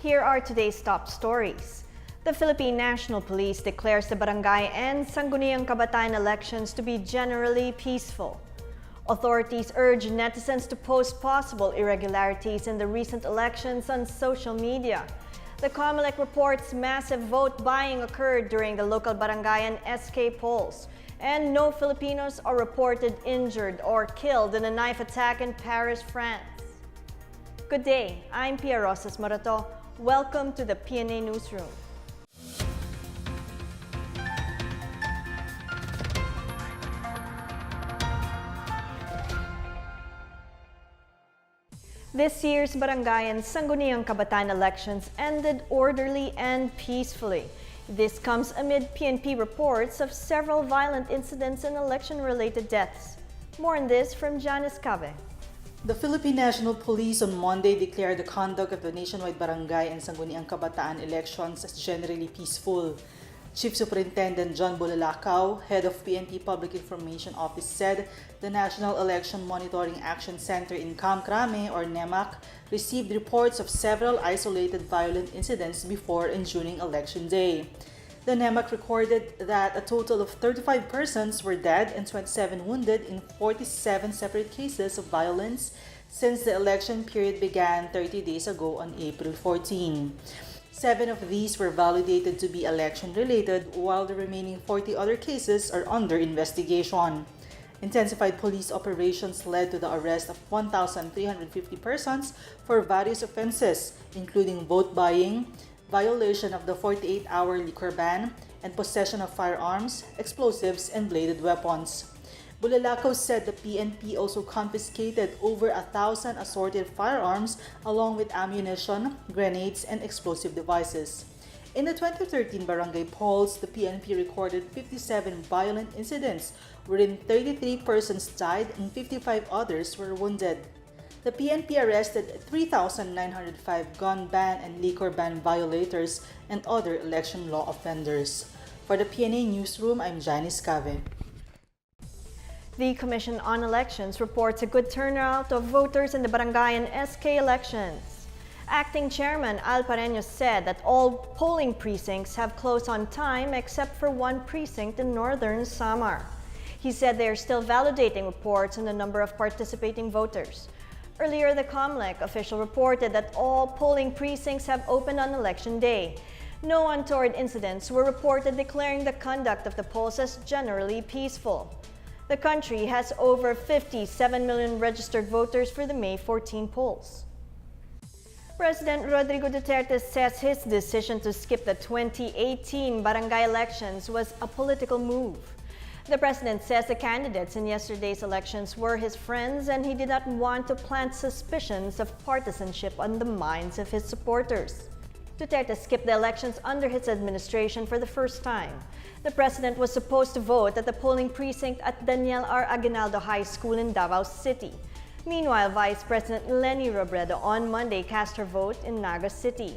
Here are today's top stories. The Philippine National Police declares the barangay and sangguniang kabataan elections to be generally peaceful. Authorities urge netizens to post possible irregularities in the recent elections on social media. The COMELEC reports massive vote buying occurred during the local barangay and SK polls, and no Filipinos are reported injured or killed in a knife attack in Paris, France. Good day, I'm Pia Rosas Morato. Welcome to the PNA Newsroom. This year's barangay and sangguniang kabataan elections ended orderly and peacefully. This comes amid PNP reports of several violent incidents and election-related deaths. More on this from Janice Cave. The Philippine National Police on Monday declared the conduct of the nationwide barangay and sangguniang kabataan elections as generally peaceful. Chief Superintendent John Bulalakaw, head of PNP Public Information Office, said the National Election Monitoring Action Center in Camp Crame or NEMAC received reports of several isolated violent incidents before and during Election Day. The NEMAC recorded that a total of 35 persons were dead and 27 wounded in 47 separate cases of violence since the election period began 30 days ago on April 14. 7 of these were validated to be election-related, while the remaining 40 other cases are under investigation. Intensified police operations led to the arrest of 1,350 persons for various offenses, including vote buying, violation of the 48-hour liquor ban, and possession of firearms, explosives, and bladed weapons. Bulalakaw said the PNP also confiscated over 1,000 assorted firearms along with ammunition, grenades, and explosive devices. In the 2013 barangay polls, the PNP recorded 57 violent incidents wherein 33 persons died and 55 others were wounded. The PNP arrested 3,905 gun ban and liquor ban violators and other election law offenders. For the PNA Newsroom, I'm Janice Cave. The Commission on Elections reports a good turnout of voters in the barangay and SK elections. Acting Chairman Al Pareño said that all polling precincts have closed on time except for one precinct in northern Samar. He said they are still validating reports on the number of participating voters. Earlier, the COMELEC official reported that all polling precincts have opened on Election Day. No untoward incidents were reported, declaring the conduct of the polls as generally peaceful. The country has over 57 million registered voters for the May 14 polls. President Rodrigo Duterte says his decision to skip the 2018 barangay elections was a political move. The president says the candidates in yesterday's elections were his friends and he did not want to plant suspicions of partisanship on the minds of his supporters. Duterte skipped the elections under his administration for the first time. The president was supposed to vote at the polling precinct at Daniel R. Aguinaldo High School in Davao City. Meanwhile, Vice President Leni Robredo on Monday cast her vote in Naga City.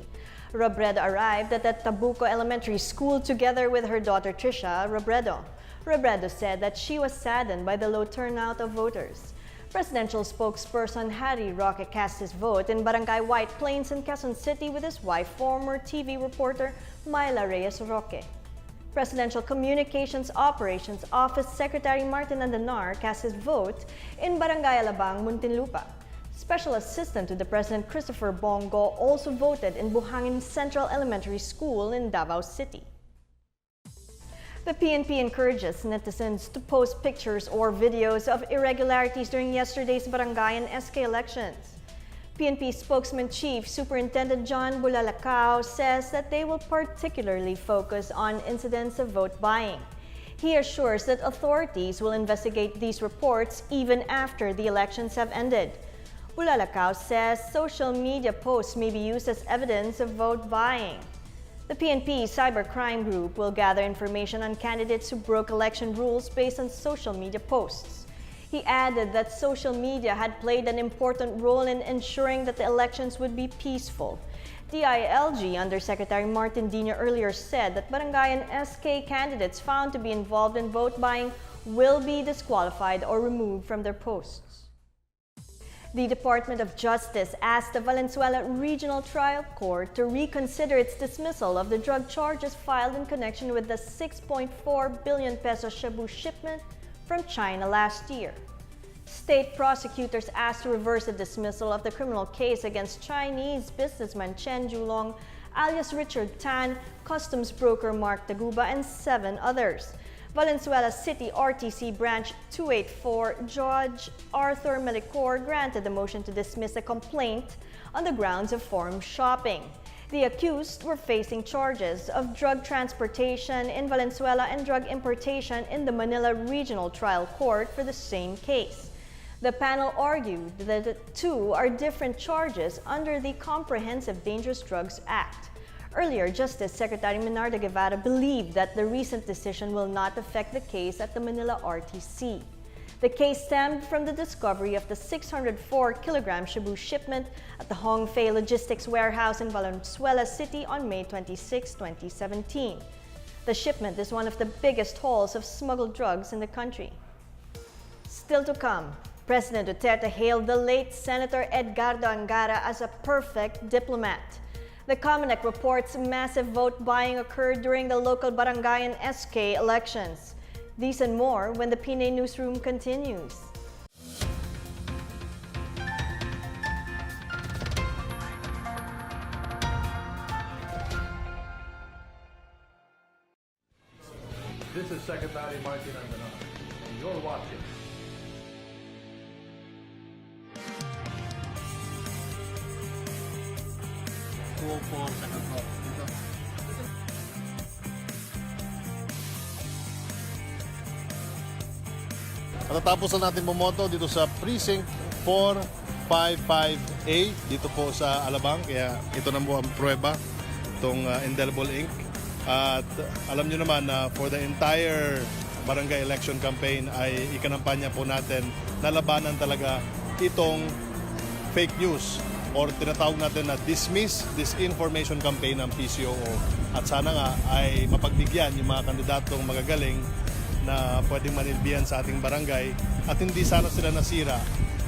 Robredo arrived at the Tabuco Elementary School together with her daughter Trisha Robredo. Robredo said that she was saddened by the low turnout of voters. Presidential spokesperson Harry Roque cast his vote in Barangay White Plains in Quezon City with his wife, former TV reporter Myla Reyes Roque. Presidential Communications Operations Office Secretary Martin Andanar cast his vote in Barangay Alabang, Muntinlupa. Special Assistant to the President Christopher Bongo also voted in Buhangin Central Elementary School in Davao City. The PNP encourages netizens to post pictures or videos of irregularities during yesterday's barangay and SK elections. PNP spokesman Chief Superintendent John Bulalakaw says that they will particularly focus on incidents of vote buying. He assures that authorities will investigate these reports even after the elections have ended. Bulalakaw says social media posts may be used as evidence of vote buying. The PNP Cybercrime Group will gather information on candidates who broke election rules based on social media posts. He added that social media had played an important role in ensuring that the elections would be peaceful. DILG Undersecretary Martin Dino earlier said that barangay and SK candidates found to be involved in vote buying will be disqualified or removed from their posts. The Department of Justice asked the Valenzuela Regional Trial Court to reconsider its dismissal of the drug charges filed in connection with the 6.4 billion peso Shabu shipment from China last year. State prosecutors asked to reverse the dismissal of the criminal case against Chinese businessman Chen Julong, alias Richard Tan, customs broker Mark Taguba, and 7 others. Valenzuela City RTC Branch 284 Judge Arthur Melicor granted the motion to dismiss the complaint on the grounds of forum shopping. The accused were facing charges of drug transportation in Valenzuela and drug importation in the Manila Regional Trial Court for the same case. The panel argued that the two are different charges under the Comprehensive Dangerous Drugs Act. Earlier, Justice Secretary Menardo Guevara believed that the recent decision will not affect the case at the Manila RTC. The case stemmed from the discovery of the 604-kilogram Shabu shipment at the Hongfei Logistics Warehouse in Valenzuela City on May 26, 2017. The shipment is one of the biggest hauls of smuggled drugs in the country. Still to come, President Duterte hailed the late Senator Edgardo Angara as a perfect diplomat. The Comelec reports massive vote buying occurred during the local barangay and SK elections. These and more when the PNA Newsroom continues. This is Secretary Martin Anganon, and you're watching po sa kanto. Matatapos na natin bumoto dito sa Precinct 455A dito po sa Alabang. Kaya ito na po ang prueba, itong indelible ink. At alam nyo naman na for the entire barangay election campaign ay ikanampanya po natin na labanan talaga itong fake news or tinatawag natin na dismiss disinformation campaign ng PCOO. At sana nga ay mapagbigyan yung mga kandidatong magagaling na pwedeng manilbihan sa ating barangay at hindi sana sila nasira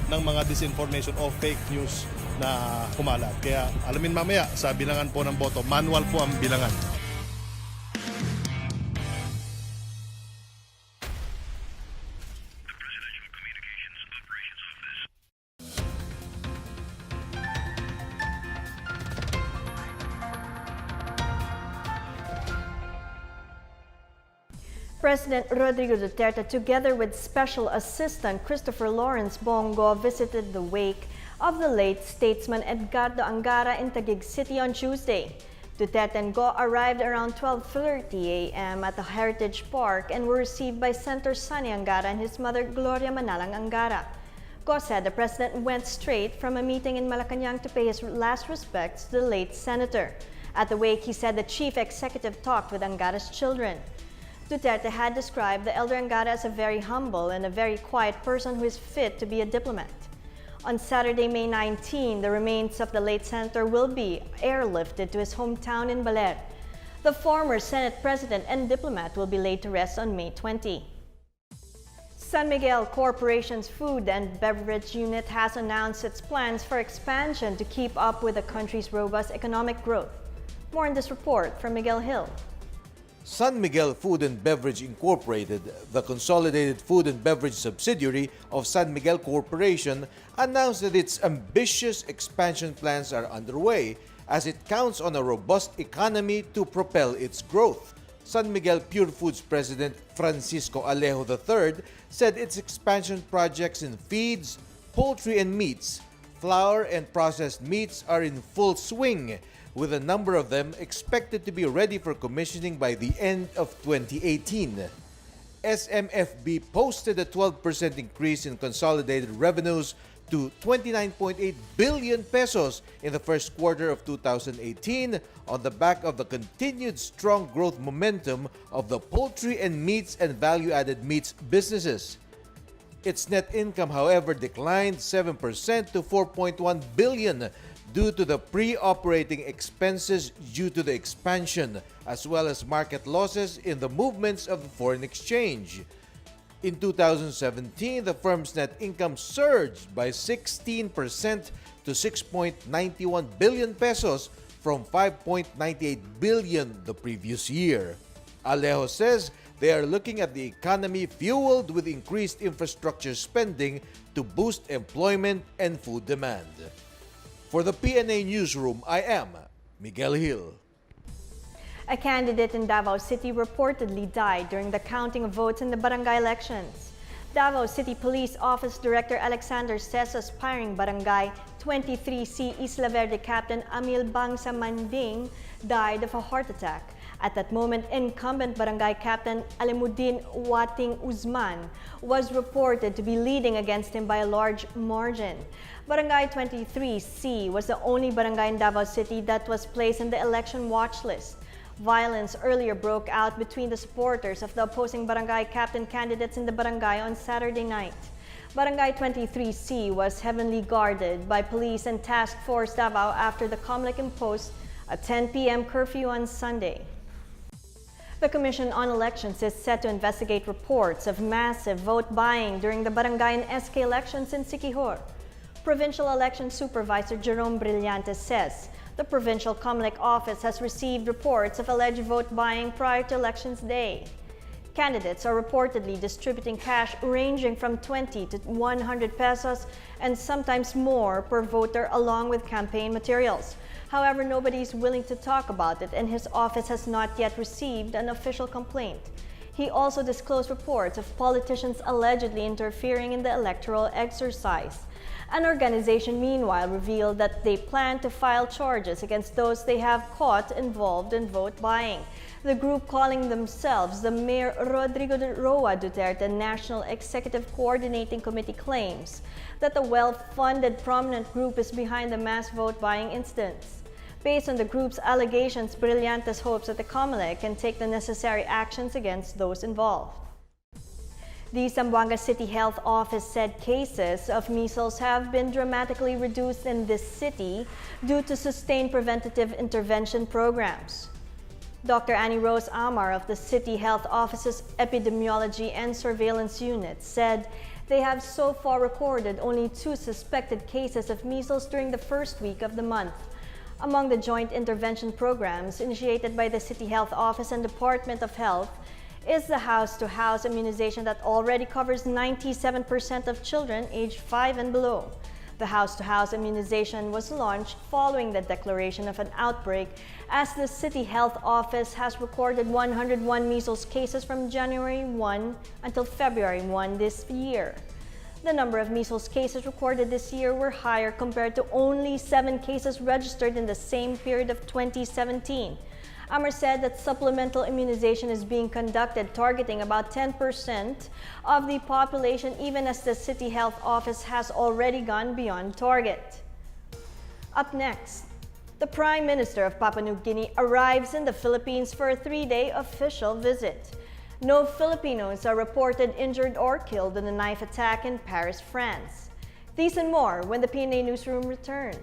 ng mga disinformation o fake news na kumalat. Kaya alamin mamaya sa bilangan po ng boto, manual po ang bilangan. President Rodrigo Duterte, together with Special Assistant Christopher Lawrence Bongo, visited the wake of the late statesman Edgardo Angara in Taguig City on Tuesday. Duterte and Go arrived around 12:30 a.m. at the Heritage Park and were received by Senator Sonny Angara and his mother Gloria Manalang Angara. Go said the president went straight from a meeting in Malacanang to pay his last respects to the late senator. At the wake, he said the chief executive talked with Angara's children. Duterte had described the elder Angara as a very humble and a very quiet person who is fit to be a diplomat. On Saturday, May 19, the remains of the late senator will be airlifted to his hometown in Baler. The former Senate president and diplomat will be laid to rest on May 20. San Miguel Corporation's Food and Beverage Unit has announced its plans for expansion to keep up with the country's robust economic growth. More in this report from Miguel Hill. San Miguel Food and Beverage Incorporated, the consolidated food and beverage subsidiary of San Miguel Corporation, announced that its ambitious expansion plans are underway as it counts on a robust economy to propel its growth. San Miguel Pure Foods President Francisco Alejo III said its expansion projects in feeds, poultry and meats, flour and processed meats are in full swing, with a number of them expected to be ready for commissioning by the end of 2018. SMFB posted a 12% increase in consolidated revenues to 29.8 billion pesos in the first quarter of 2018 on the back of the continued strong growth momentum of the poultry and meats and value-added meats businesses. Its net income, however, declined 7% to 4.1 billion due to the pre-operating expenses due to the expansion, as well as market losses in the movements of foreign exchange. In 2017, the firm's net income surged by 16% to 6.91 billion pesos from 5.98 billion the previous year. Alejo says they are looking at the economy fueled with increased infrastructure spending to boost employment and food demand. For the PNA Newsroom, I am Miguel Hill. A candidate in Davao City reportedly died during the counting of votes in the barangay elections. Davao City Police Office Director Alexander says aspiring Barangay 23C Isla Verde Captain Amil Bangsa Manding died of a heart attack. At that moment, incumbent Barangay Captain Alimuddin Wating Uzman was reported to be leading against him by a large margin. Barangay 23C was the only barangay in Davao City that was placed in the election watch list. Violence earlier broke out between the supporters of the opposing barangay captain candidates in the barangay on Saturday night. Barangay 23C was heavily guarded by police and Task Force Davao after the COMELEC imposed a 10 p.m. curfew on Sunday. The Commission on Elections is set to investigate reports of massive vote buying during the barangay and SK elections in Siquijor. Provincial Election Supervisor Jerome Brillantes says the Provincial COMELEC office has received reports of alleged vote buying prior to Elections Day. Candidates are reportedly distributing cash ranging from 20 to 100 pesos and sometimes more per voter along with campaign materials. However, nobody is willing to talk about it and his office has not yet received an official complaint. He also disclosed reports of politicians allegedly interfering in the electoral exercise. An organization, meanwhile, revealed that they plan to file charges against those they have caught involved in vote buying. The group, calling themselves the Mayor Rodrigo Roa Duterte National Executive Coordinating Committee, claims that the well-funded prominent group is behind the mass vote buying incidents. Based on the group's allegations, Brillantes hopes that the COMELEC can take the necessary actions against those involved. The Zamboanga City Health Office said cases of measles have been dramatically reduced in this city due to sustained preventative intervention programs. Dr. Annie Rose Amar of the City Health Office's Epidemiology and Surveillance Unit said they have so far recorded only 2 suspected cases of measles during the first week of the month. Among the joint intervention programs initiated by the City Health Office and Department of Health is the house-to-house immunization that already covers 97% of children aged 5 and below. The house-to-house immunization was launched following the declaration of an outbreak, as the City Health Office has recorded 101 measles cases from January 1 until February 1 this year. The number of measles cases recorded this year were higher compared to only 7 cases registered in the same period of 2017. Amar said that supplemental immunization is being conducted targeting about 10% of the population, even as the City Health Office has already gone beyond target. Up next, the Prime Minister of Papua New Guinea arrives in the Philippines for a 3-day official visit. No Filipinos are reported injured or killed in a knife attack in Paris, France. These and more when the PNA Newsroom returns.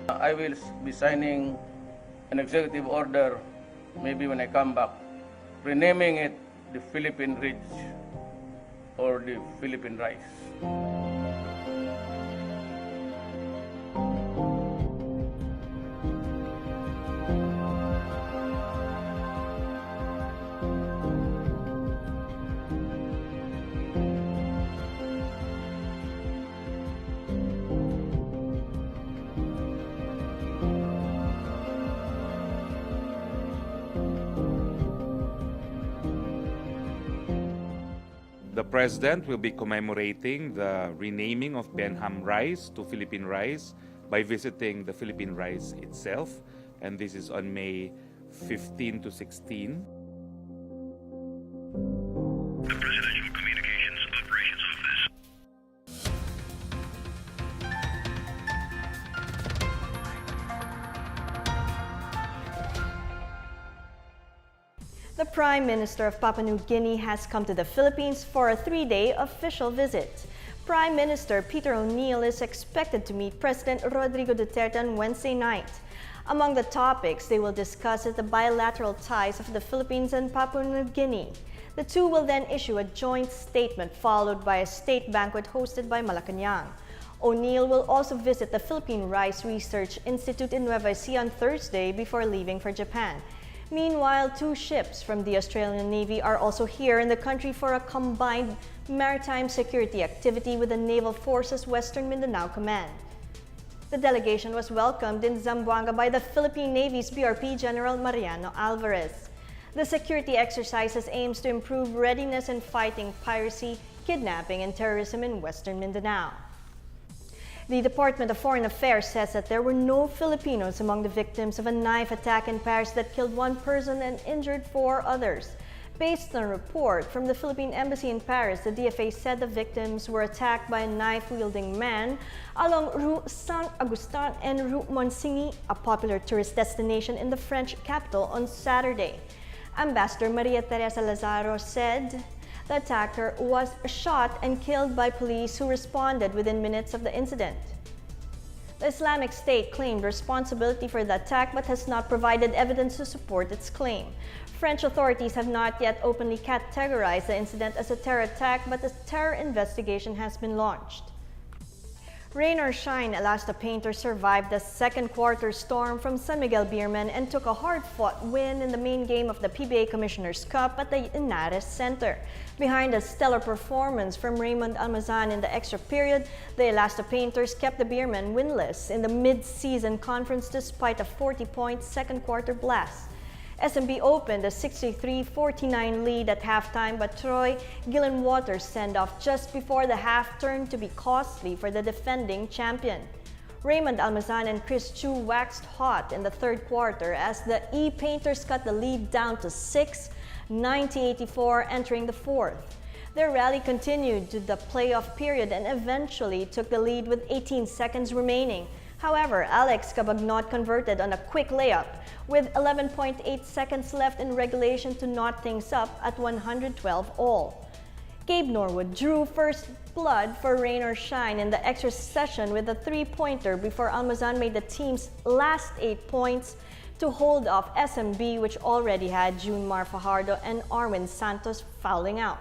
I will be signing an executive order, maybe when I come back, renaming it the Philippine Ridge or the Philippine Rice. The President will be commemorating the renaming of Benham Rice to Philippine Rice by visiting the Philippine Rice itself, and this is on May 15 to 16. The Prime Minister of Papua New Guinea has come to the Philippines for a 3-day official visit. Prime Minister Peter O'Neill is expected to meet President Rodrigo Duterte on Wednesday night. Among the topics they will discuss is the bilateral ties of the Philippines and Papua New Guinea. The two will then issue a joint statement followed by a state banquet hosted by Malacanang. O'Neill will also visit the Philippine Rice Research Institute in Nueva Ecija on Thursday before leaving for Japan. Meanwhile, 2 ships from the Australian Navy are also here in the country for a combined maritime security activity with the Naval Forces Western Mindanao Command. The delegation was welcomed in Zamboanga by the Philippine Navy's BRP General Mariano Alvarez. The security exercises aims to improve readiness in fighting piracy, kidnapping, and terrorism in Western Mindanao. The Department of Foreign Affairs says that there were no Filipinos among the victims of a knife attack in Paris that killed 1 person and injured 4 others. Based on a report from the Philippine Embassy in Paris, the DFA said the victims were attacked by a knife-wielding man along Rue Saint-Augustin and Rue Monsigny, a popular tourist destination in the French capital, on Saturday. Ambassador Maria Teresa Lazaro said the attacker was shot and killed by police who responded within minutes of the incident. The Islamic State claimed responsibility for the attack but has not provided evidence to support its claim. French authorities have not yet openly categorized the incident as a terror attack, but a terror investigation has been launched. Rain or shine, Elasta Painter survived the second quarter storm from San Miguel Beermen and took a hard-fought win in the main game of the PBA Commissioner's Cup at the Inares Center. Behind a stellar performance from Raymond Almazan in the extra period, the Elasta Painters kept the Beermen winless in the mid-season conference despite a 40-point second quarter blast. SMB opened a 63-49 lead at halftime, but Troy Gillenwater's send-off just before the half turned to be costly for the defending champion. Raymond Almazan and Chris Chu waxed hot in the third quarter as the E-Painters cut the lead down to 6, 90-84 entering the fourth. Their rally continued to the playoff period and eventually took the lead with 18 seconds remaining. However, Alex Cabagnot converted on a quick layup with 11.8 seconds left in regulation to knot things up at 112 all. Gabe Norwood drew first blood for rain or shine in the extra session with a 3-pointer before Almazan made the team's last 8 points to hold off SMB, which already had June Mar Fajardo and Arwin Santos fouling out.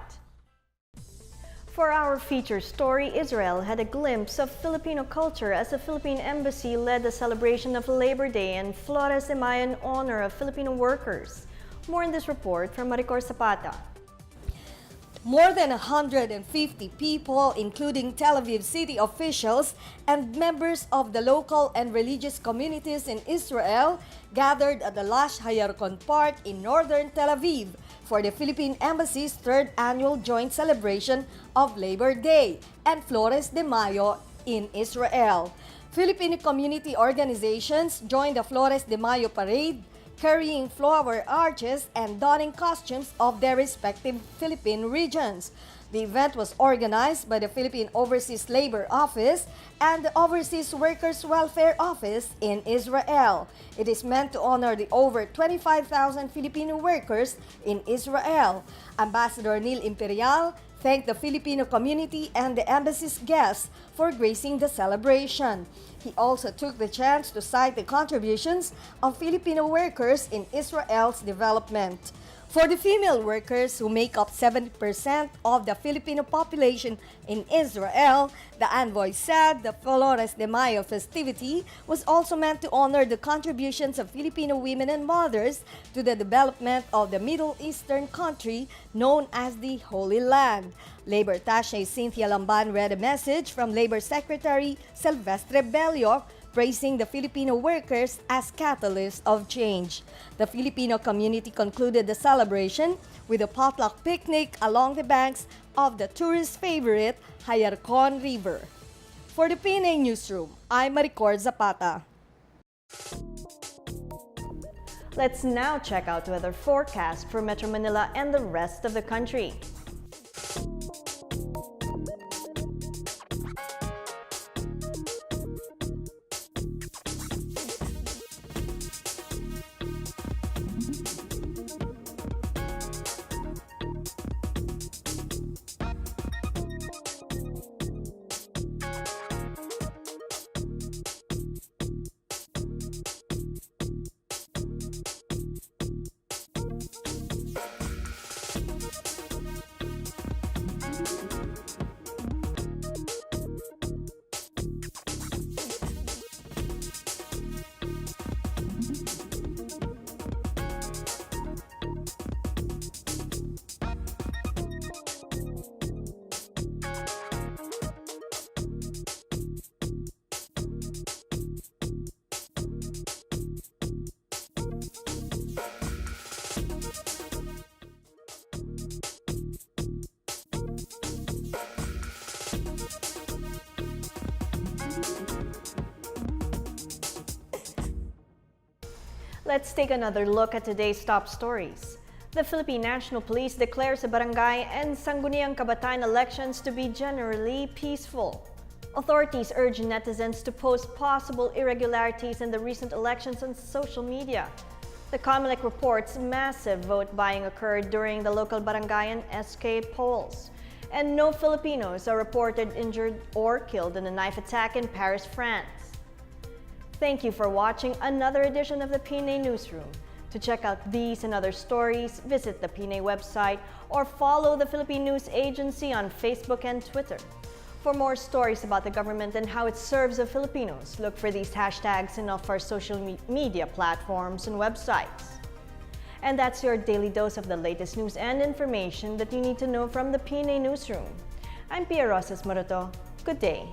For our feature story, Israel had a glimpse of Filipino culture as the Philippine Embassy led the celebration of Labor Day and Flores de Mayo in honor of Filipino workers. More in this report from Maricor Zapata. More than 150 people, including Tel Aviv city officials and members of the local and religious communities in Israel, gathered at the Lash Hayarkon Park in northern Tel Aviv for the Philippine Embassy's 3rd annual joint celebration of Labor Day and Flores de Mayo in Israel. Filipino community organizations joined the Flores de Mayo parade, carrying flower arches and donning costumes of their respective Philippine regions. The event was organized by the Philippine Overseas Labor Office and the Overseas Workers Welfare Office in Israel. It is meant to honor the over 25,000 Filipino workers in Israel. Ambassador Neil Imperial thanked the Filipino community and the embassy's guests for gracing the celebration. He also took the chance to cite the contributions of Filipino workers in Israel's development. For the female workers who make up 70% of the Filipino population in Israel, the envoy said the Flores de Mayo festivity was also meant to honor the contributions of Filipino women and mothers to the development of the Middle Eastern country known as the Holy Land. Labor Attaché Cynthia Lamban read a message from Labor Secretary Silvestre Bello praising the Filipino workers as catalysts of change. The Filipino community concluded the celebration with a potluck picnic along the banks of the tourist favorite Hayarkon River. For the PNA Newsroom, I'm Maricor Zapata. Let's now check out weather forecast for Metro Manila and the rest of the country. Let's take another look at today's top stories. The Philippine National Police declares the barangay and Sangguniang Kabataan elections to be generally peaceful. Authorities urge netizens to post possible irregularities in the recent elections on social media. The COMELEC reports massive vote buying occurred during the local barangay and SK polls. And no Filipinos are reported injured or killed in a knife attack in Paris, France. Thank you for watching another edition of the PNA Newsroom. To check out these and other stories, visit the PNA website or follow the Philippine News Agency on Facebook and Twitter. For more stories about the government and how it serves the Filipinos, look for these hashtags in all of our social media platforms and websites. And that's your daily dose of the latest news and information that you need to know from the PNA Newsroom. I'm Pia Rosas Morato. Good day.